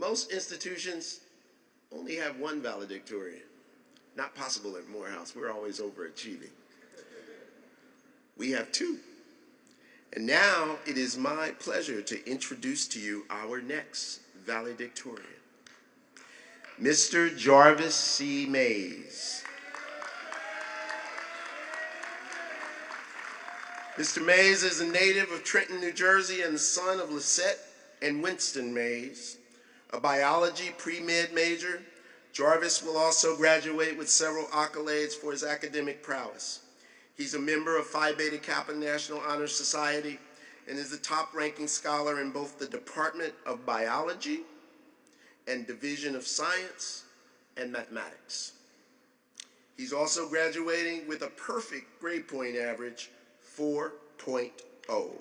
Most institutions only have one valedictorian. Not possible at Morehouse. We're always overachieving. We have two. And now it is my pleasure to introduce to you our next valedictorian, Mr. Jarvis C. Mays. Mr. Mays is a native of Trenton, New Jersey, and the son of Lisette and Winston Mays, a biology pre-med major. Jarvis will also graduate with several accolades for his academic prowess. He's a member of Phi Beta Kappa National Honor Society and is the top-ranking scholar in both the Department of Biology and Division of Science and Mathematics. He's also graduating with a perfect grade point average, 4.0.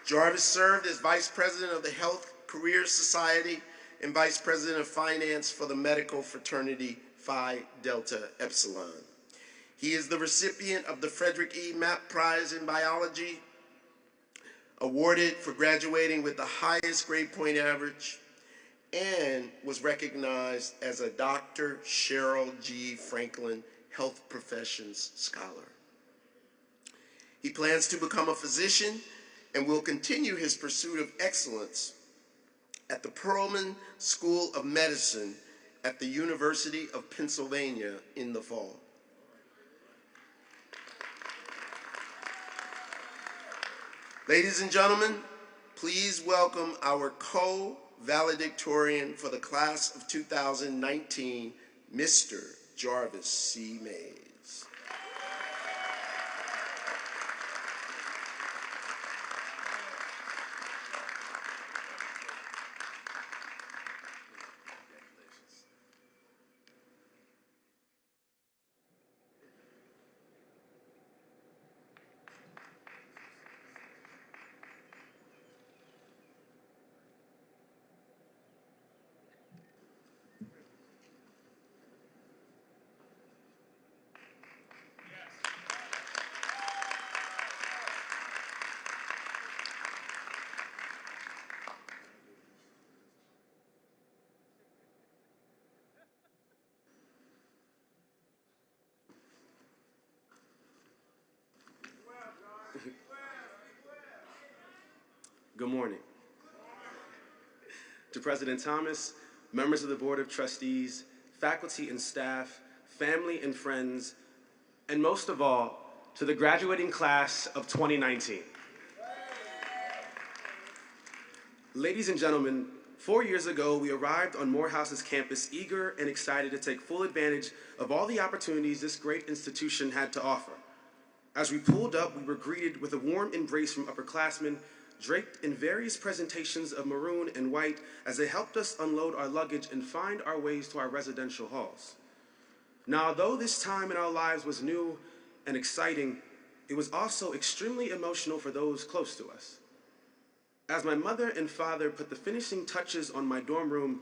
Jarvis served as Vice President of the Health Career Society and Vice President of Finance for the medical fraternity Phi Delta Epsilon. He is the recipient of the Frederick E. Mapp Prize in Biology, awarded for graduating with the highest grade point average, and was recognized as a Dr. Cheryl G. Franklin Health Professions Scholar. He plans to become a physician and will continue his pursuit of excellence at the Perelman School of Medicine at the University of Pennsylvania in the fall. Ladies and gentlemen, please welcome our co-valedictorian for the class of 2019, Mr. Jarvis C. Mays. Good morning. To President Thomas, members of the Board of Trustees, faculty and staff, family and friends, and most of all, to the graduating class of 2019. Ladies and gentlemen, 4 years ago, we arrived on Morehouse's campus eager and excited to take full advantage of all the opportunities this great institution had to offer. As we pulled up, we were greeted with a warm embrace from upperclassmen draped in various presentations of maroon and white as they helped us unload our luggage and find our ways to our residential halls. Now, although this time in our lives was new and exciting, it was also extremely emotional for those close to us. As my mother and father put the finishing touches on my dorm room,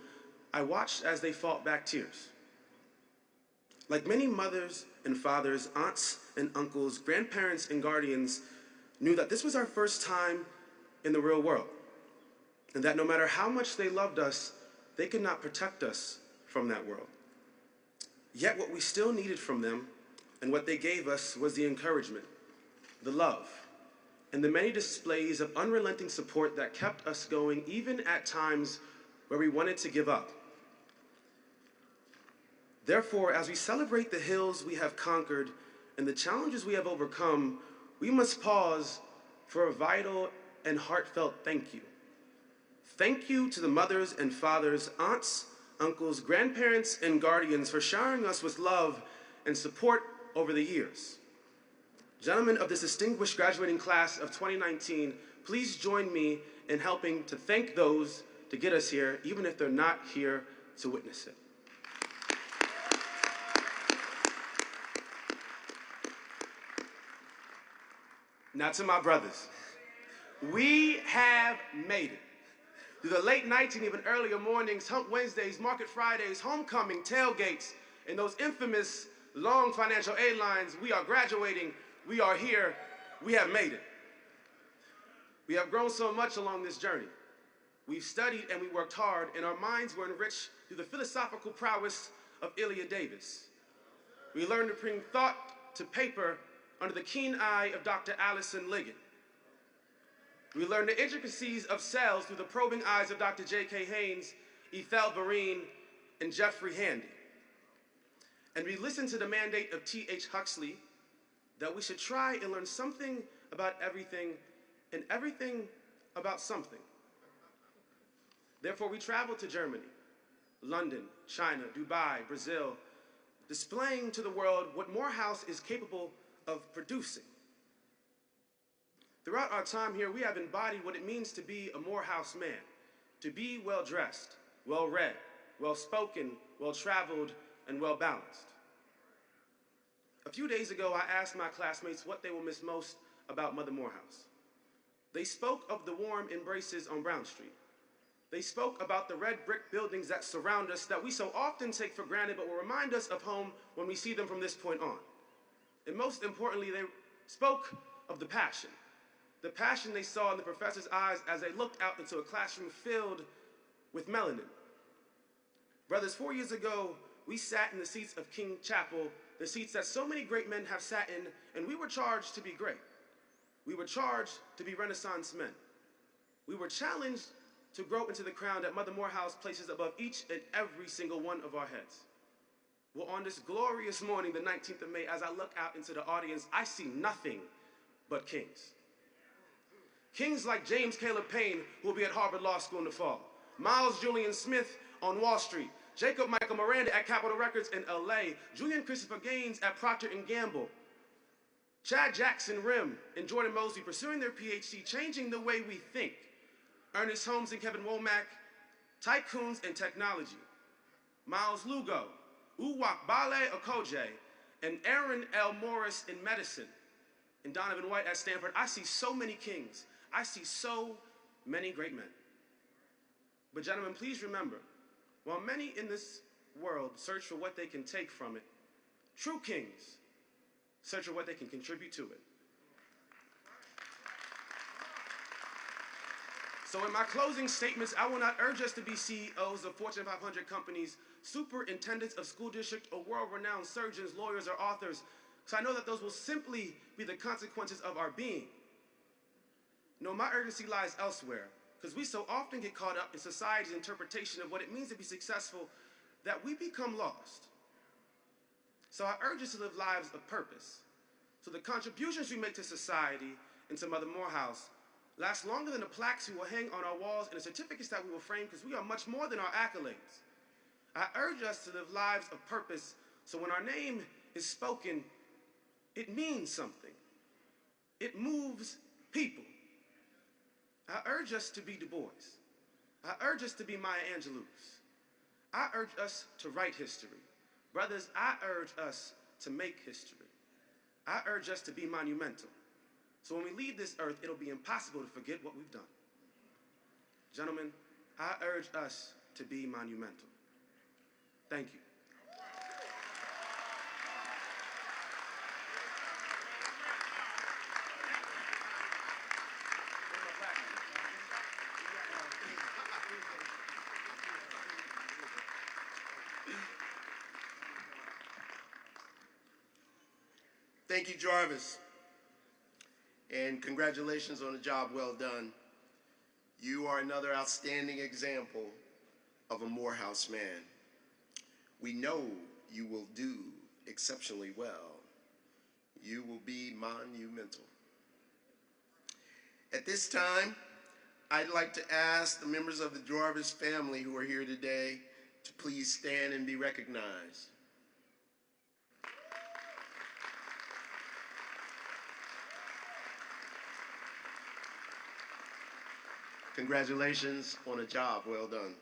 I watched as they fought back tears. Like many mothers and fathers, aunts and uncles, grandparents and guardians knew that this was our first time in the real world, and that no matter how much they loved us, they could not protect us from that world. Yet what we still needed from them and what they gave us was the encouragement, the love, and the many displays of unrelenting support that kept us going even at times where we wanted to give up. Therefore, as we celebrate the hills we have conquered and the challenges we have overcome, we must pause for a vital and heartfelt thank you. Thank you to the mothers and fathers, aunts, uncles, grandparents, and guardians for showering us with love and support over the years. Gentlemen of this distinguished graduating class of 2019, please join me in helping to thank those to get us here, even if they're not here to witness it. Now to my brothers. We have made it. Through the late nights and even earlier mornings, Hump Wednesdays, Market Fridays, homecoming, tailgates, and those infamous long financial aid lines, we are graduating, we are here, we have made it. We have grown so much along this journey. We've studied and we worked hard, and our minds were enriched through the philosophical prowess of Ilya Davis. We learned to bring thought to paper under the keen eye of Dr. Allison Liggett. We learned the intricacies of cells through the probing eyes of Dr. J.K. Haynes, Ethel Barine, and Jeffrey Handy. And we listened to the mandate of T.H. Huxley that we should try and learn something about everything and everything about something. Therefore, we traveled to Germany, London, China, Dubai, Brazil, displaying to the world what Morehouse is capable of producing. Throughout our time here, we have embodied what it means to be a Morehouse man, to be well-dressed, well-read, well-spoken, well-traveled, and well-balanced. A few days ago, I asked my classmates what they will miss most about Mother Morehouse. They spoke of the warm embraces on Brown Street. They spoke about the red brick buildings that surround us that we so often take for granted but will remind us of home when we see them from this point on. And most importantly, they spoke of the passion they saw in the professors' eyes as they looked out into a classroom filled with melanin. Brothers, 4 years ago, we sat in the seats of King Chapel, the seats that so many great men have sat in, and we were charged to be great. We were charged to be Renaissance men. We were challenged to grow into the crown that Mother Morehouse places above each and every single one of our heads. Well, on this glorious morning, the 19th of May, as I look out into the audience, I see nothing but kings. Kings like James Caleb Payne, who will be at Harvard Law School in the fall. Miles Julian Smith on Wall Street. Jacob Michael Miranda at Capitol Records in LA. Julian Christopher Gaines at Procter & Gamble. Chad Jackson Rim and Jordan Mosley pursuing their PhD, changing the way we think. Ernest Holmes and Kevin Womack, tycoons in technology. Miles Lugo, Uwak Bale Okoje, and Aaron L. Morris in medicine. And Donovan White at Stanford. I see so many kings. I see so many great men. But gentlemen, please remember, while many in this world search for what they can take from it, true kings search for what they can contribute to it. So in my closing statements, I will not urge us to be CEOs of Fortune 500 companies, superintendents of school districts, or world-renowned surgeons, lawyers, or authors, because I know that those will simply be the consequences of our being. No, my urgency lies elsewhere, because we so often get caught up in society's interpretation of what it means to be successful that we become lost. So I urge us to live lives of purpose, so the contributions we make to society and to Mother Morehouse last longer than the plaques we will hang on our walls and the certificates that we will frame, because we are much more than our accolades. I urge us to live lives of purpose, so when our name is spoken, it means something. It moves people. I urge us to be Du Bois. I urge us to be Maya Angelou's. I urge us to write history. Brothers, I urge us to make history. I urge us to be monumental. So when we leave this earth, it'll be impossible to forget what we've done. Gentlemen, I urge us to be monumental. Thank you. Thank you, Jarvis. And congratulations on a job well done. You are another outstanding example of a Morehouse man. We know you will do exceptionally well. You will be monumental. At this time, I'd like to ask the members of the Jarvis family who are here today to please stand and be recognized. Congratulations on a job well done.